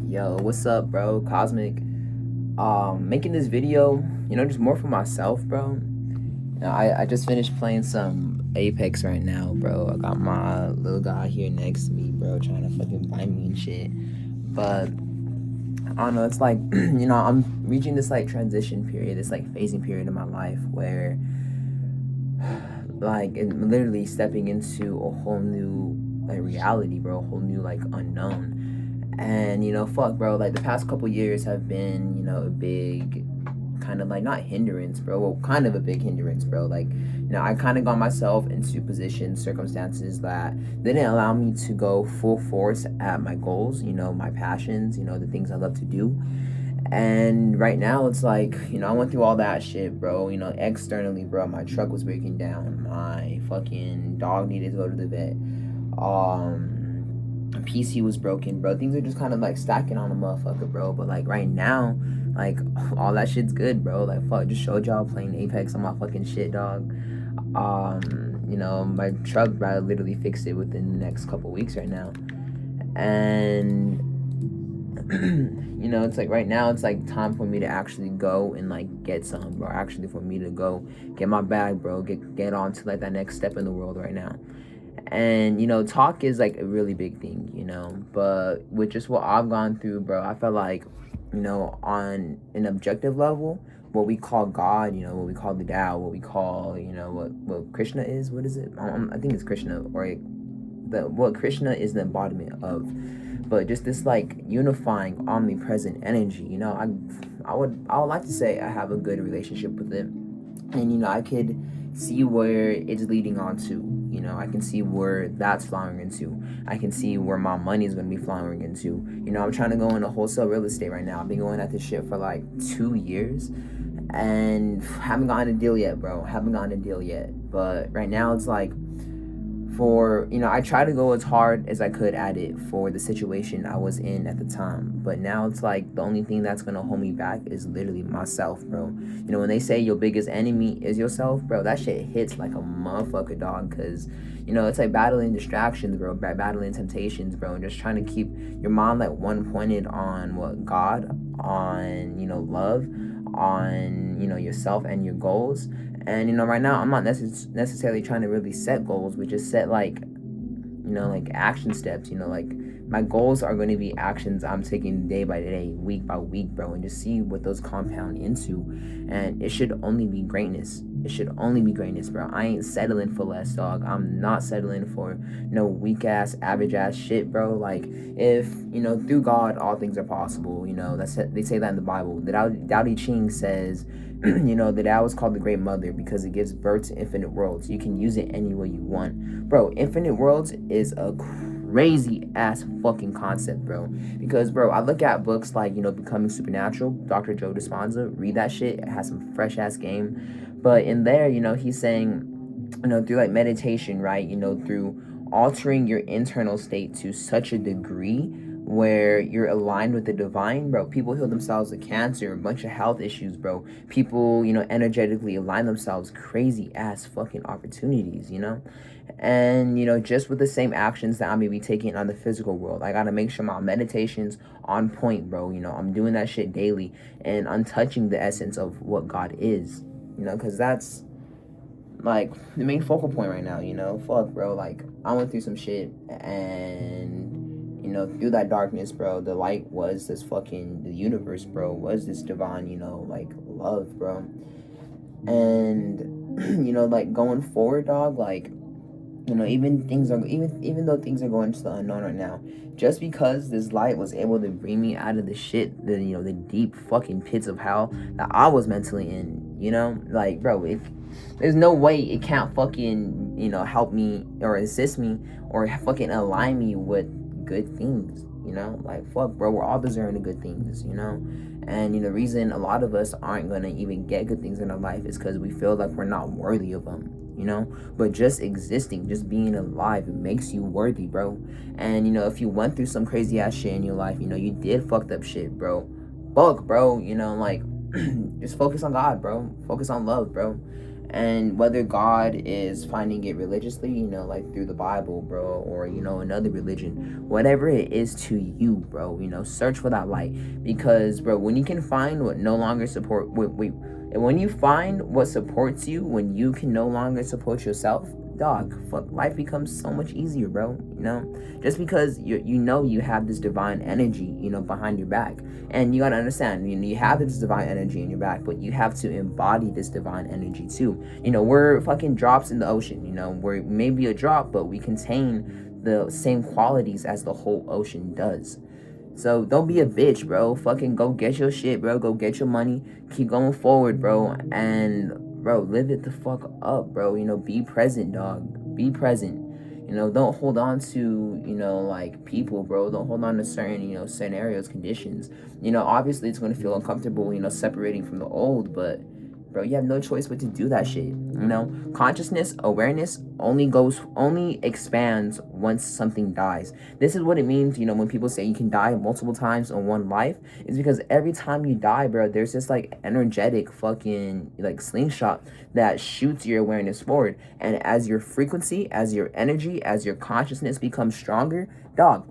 Yo, what's up, bro? Cosmic. Making this video, just more for myself, bro. I just finished playing some Apex right now, bro. I got my little guy here next to me, bro, trying to fucking bite me and shit. But I don't know, it's like, I'm reaching this like transition period, this like phasing period in my life where like literally stepping into a whole new like reality, bro, a whole new like unknown. And fuck, bro, like the past couple years have been, a big kind of like not hindrance, bro. Well, kind of a big hindrance, bro. Like, I kind of got myself into positions, circumstances that didn't allow me to go full force at my goals, my passions, the things I love to do. And right now it's like, I went through all that shit, bro. Externally, bro, my truck was breaking down. My fucking dog needed to go to the vet. PC was broken, bro. Things are just kind of like stacking on a motherfucker, bro. But like right now, like all that shit's good, bro. Like fuck, just showed y'all playing Apex on my fucking shit, dog. My truck, bro, I literally fixed it within the next couple weeks right now. And it's like right now it's like time for me to actually go and like get some, bro. Actually for me to go get my bag, bro. Get on to like that next step in the world right now. And talk is like a really big thing, but with just what I've gone through, bro, I felt like on an objective level, what we call God, what we call the Tao, what we call what Krishna is, what is it, I think it's Krishna, or what Krishna is the embodiment of, but just this like unifying omnipresent energy. I would like to say I have a good relationship with it, and I could see where it's leading on to. I can see where that's flowering into. I can see where my money is going to be flowering into. I'm trying to go into wholesale real estate right now. I've been going at this shit for like 2 years and haven't gotten a deal yet, bro. But right now it's like, I try to go as hard as I could at it for the situation I was in at the time. But now it's like the only thing that's gonna hold me back is literally myself, bro. When they say your biggest enemy is yourself, bro, that shit hits like a motherfucker, dog. Cause it's like battling distractions, bro, battling temptations, bro, and just trying to keep your mind like one pointed on what God, on love, on yourself and your goals. And right now I'm not necessarily trying to really set goals, but just set like like action steps. Like my goals are going to be actions I'm taking day by day, week by week, bro, and just see what those compound into. And it should only be greatness. Bro. I ain't settling for less, dog. I'm not settling for no weak ass, average ass shit, bro. Like if through God all things are possible. They say that in the Bible. The Tao Te Ching says the Tao is called the Great Mother because it gives birth to infinite worlds. You can use it any way you want, bro. Infinite worlds is a crazy ass fucking concept, bro. Because, bro, I look at books like Becoming Supernatural, Dr. Joe Dispenza. Read that shit. It has some fresh ass game. But in there, he's saying, through like meditation, right? Through altering your internal state to such a degree where you're aligned with the divine, bro. People heal themselves of cancer, a bunch of health issues, bro. People, energetically align themselves, crazy ass fucking opportunities, And, just with the same actions that I may be taking on the physical world, I gotta make sure my meditation's on point, bro. I'm doing that shit daily, and I'm touching the essence of what God is, because that's like the main focal point right now. Fuck, bro. Like I went through some shit, and through that darkness, bro, the light was this fucking the universe, bro, was this divine, like love, bro. And like going forward, dog, like even though things are going to the unknown right now, just because this light was able to bring me out of the shit, the deep fucking pits of hell that I was mentally in, like, bro, if there's no way it can't fucking help me or assist me or fucking align me with good things, like fuck, bro, we're all deserving of good things, and the reason a lot of us aren't gonna even get good things in our life is because we feel like we're not worthy of them, but just existing, just being alive, it makes you worthy, bro. And if you went through some crazy ass shit in your life, you did fucked up shit, bro, like just focus on God, bro, focus on love, bro. And whether God is finding it religiously, like through the Bible, bro, or, another religion, whatever it is to you, bro, search for that light. Because, bro, when you can find what no longer and when you find what supports you, when you can no longer support yourself, dog, fuck, life becomes so much easier, bro. Just because you have this divine energy, behind your back. And you gotta understand, you have this divine energy in your back, but you have to embody this divine energy too. We're fucking drops in the ocean. We're maybe a drop, but we contain the same qualities as the whole ocean does. So don't be a bitch, bro. Fucking go get your shit, bro. Go get your money. Keep going forward, bro. And, bro, live it the fuck up, bro. Be present, dog. Be present. Don't hold on to, like people, bro. Don't hold on to certain, scenarios, conditions. Obviously it's going to feel uncomfortable, separating from the old, but, bro, you have no choice but to do that shit. Consciousness, awareness only expands once something dies. This is what it means, when people say you can die multiple times in one life. It's because every time you die, bro, there's this like energetic fucking like slingshot that shoots your awareness forward. And as your frequency, as your energy, as your consciousness becomes stronger, dog,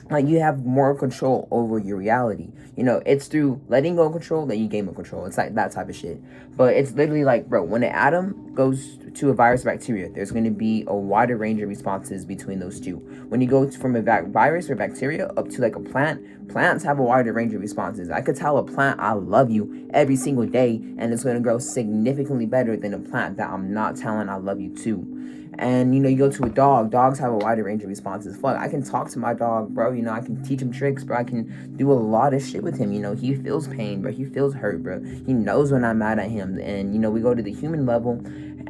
like you have more control over your reality. It's through letting go of control that you gain more control. It's like that type of shit. But it's literally like, bro, when an atom goes to a virus or bacteria, there's going to be a wider range of responses between those two. When you go from a virus or bacteria up to like a plant, plants have a wider range of responses. I could tell a plant I love you every single day, and it's going to grow significantly better than a plant that I'm not telling I love you to. And, you go to a dog. Dogs have a wider range of responses. Fuck, I can talk to my dog, bro. I can teach him tricks, bro. I can do a lot of shit with him. He feels pain, bro. He feels hurt, bro. He knows when I'm mad at him. And, we go to the human level.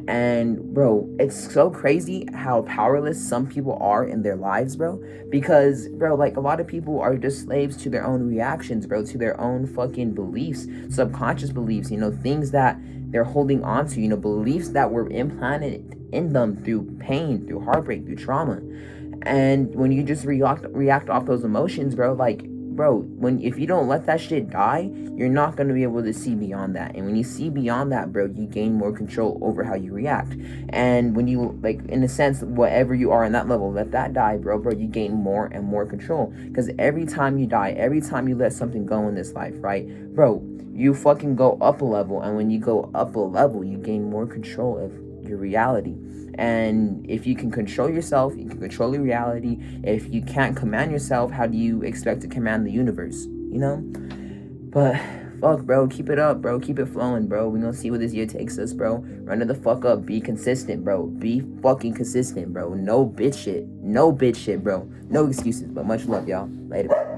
And, bro, it's so crazy how powerless some people are in their lives, bro. Because, bro, like, a lot of people are just slaves to their own reactions, bro. To their own fucking beliefs. Subconscious beliefs, things that they're holding on to, beliefs that were implanted in them through pain, through heartbreak, through trauma. And when you just react off those emotions, bro, like, bro, if you don't let that shit die, you're not going to be able to see beyond that. And when you see beyond that, bro, you gain more control over how you react. And when you, like, in a sense, whatever you are in that level, let that die, bro, you gain more and more control. Because every time you die, every time you let something go in this life, right, bro, you fucking go up a level. And when you go up a level, you gain more control of your reality. And if you can control yourself, you can control your reality. If you can't command yourself, how do you expect to command the universe? But fuck, bro, keep it up, bro. Keep it flowing, bro. We gonna see where this year takes us, bro. Run it the fuck up. Be consistent, bro. Be fucking consistent, bro. No bitch shit. No bitch shit, bro. No excuses. But much love, y'all. Later.